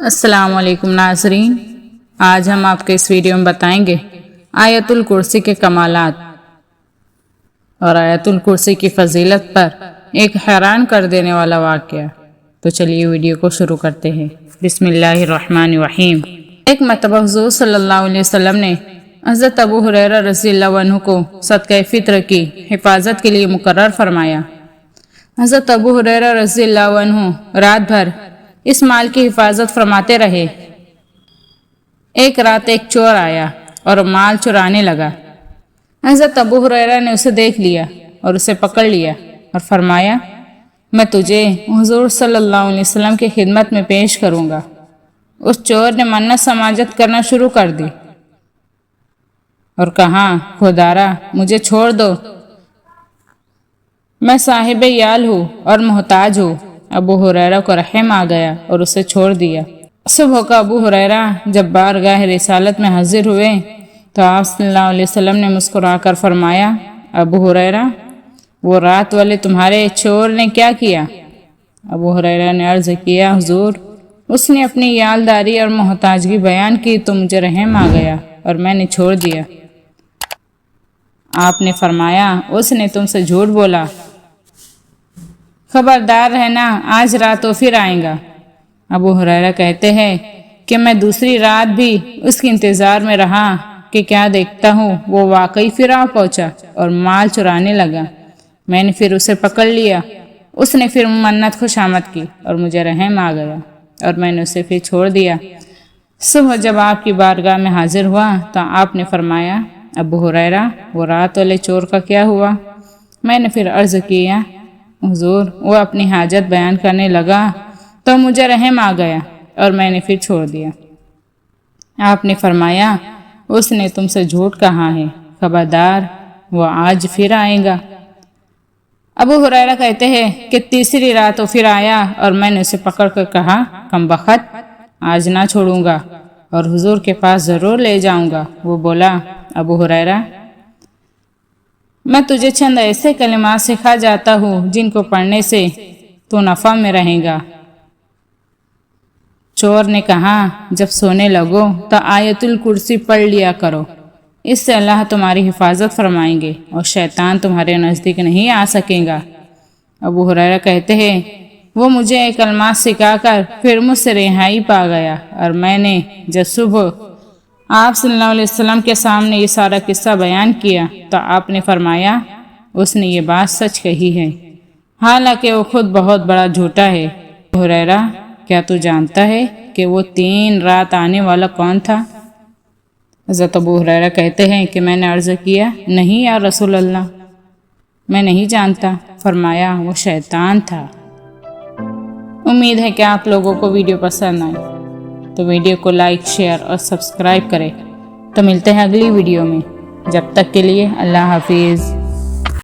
السلام علیکم ناظرین، آج ہم آپ کے اس ویڈیو میں بتائیں گے آیت الکرسی کے کمالات اور آیت الکرسی کی فضیلت پر ایک حیران کر دینے والا واقعہ۔ تو چلیے ویڈیو کو شروع کرتے ہیں۔ بسم اللہ الرحمن الرحیم۔ ایک مرتبہ حضور صلی اللہ علیہ وسلم نے حضرت ابو ہریرہ رضی اللہ عنہ کو صدقہ فطر کی حفاظت کے لیے مقرر فرمایا۔ حضرت ابو ہریرہ رضی اللہ عنہ رات بھر اس مال کی حفاظت فرماتے رہے۔ ایک رات ایک چور آیا اور مال چرانے لگا۔ حضرت ابو ہریرہ نے اسے دیکھ لیا اور اسے پکڑ لیا اور فرمایا، میں تجھے حضور صلی اللہ علیہ وسلم کی خدمت میں پیش کروں گا۔ اس چور نے منت سماجت کرنا شروع کر دی اور کہا، خدارا مجھے چھوڑ دو، میں صاحب یال ہوں اور محتاج ہوں۔ ابو ہریرہ کو رحم آ گیا اور اسے چھوڑ دیا۔ صبح کا ابو ہریرہ جب بارگاہ رسالت میں حاضر ہوئے تو آپ صلی اللہ علیہ وسلم نے مسکرا کر فرمایا، ابو ہریرہ وہ رات والے تمہارے چور نے کیا کیا؟ ابو ہریرہ نے عرض کیا، حضور اس نے اپنی یالداری اور محتاجگی بیان کی تو مجھے رحم آ گیا اور میں نے چھوڑ دیا۔ آپ نے فرمایا، اس نے تم سے جھوٹ بولا، خبردار رہنا آج رات وہ پھر آئے گا۔ ابو ہریرہ کہتے ہیں کہ میں دوسری رات بھی اس کے انتظار میں رہا کہ کیا دیکھتا ہوں وہ واقعی پھر آ پہنچا اور مال چرانے لگا۔ میں نے پھر اسے پکڑ لیا، اس نے پھر منت خوشامد کی اور مجھے رحم آ گیا اور میں نے اسے پھر چھوڑ دیا۔ صبح جب آپ کی بارگاہ میں حاضر ہوا تو آپ نے فرمایا، ابو ہریرہ وہ رات والے چور کا کیا ہوا؟ میں نے پھر عرض کیا، حضور وہ اپنی حاجت بیان کرنے لگا تو مجھے رحم آ گیا اور میں نے پھر چھوڑ دیا۔ آپ نے فرمایا، اس نے تم سے جھوٹ کہا ہے، خبردار وہ آج پھر آئے گا۔ ابو ہریرہ کہتے ہیں کہ تیسری رات وہ پھر آیا اور میں نے اسے پکڑ کر کہا، کم بخت آج نہ چھوڑوں گا اور حضور کے پاس ضرور لے جاؤں گا۔ وہ بولا، ابو ہریرہ میں تجھے چند ایسے کلمات سکھا جاتا ہوں جن کو پڑھنے سے تو نفع میں رہے گا۔ چور نے کہا، جب سونے لگو تو آیت الکرسی پڑھ لیا کرو، اس سے اللہ تمہاری حفاظت فرمائیں گے اور شیطان تمہارے نزدیک نہیں آ سکے گا۔ ابو ہریرہ کہتے ہیں، وہ مجھے کلمات سکھا کر پھر مجھ سے رہائی پا گیا اور میں نے جب صبح آپ صلی اللہ علیہ وسلم کے سامنے یہ سارا قصہ بیان کیا تو آپ نے فرمایا، اس نے یہ بات سچ کہی ہے، حالانکہ وہ خود بہت بڑا جھوٹا ہے۔ ابو ہریرہ کیا تو جانتا ہے کہ وہ 3 رات آنے والا کون تھا؟ حضرت ابو ہریرہ کہتے ہیں کہ میں نے عرض کیا، نہیں یا رسول اللہ میں نہیں جانتا۔ فرمایا، وہ شیطان تھا۔ امید ہے کہ آپ لوگوں کو ویڈیو پسند آئی تو ویڈیو کو لائک، شیئر اور سبسکرائب کریں۔ تو ملتے ہیں اگلی ویڈیو میں، جب تک کے لیے اللہ حافظ۔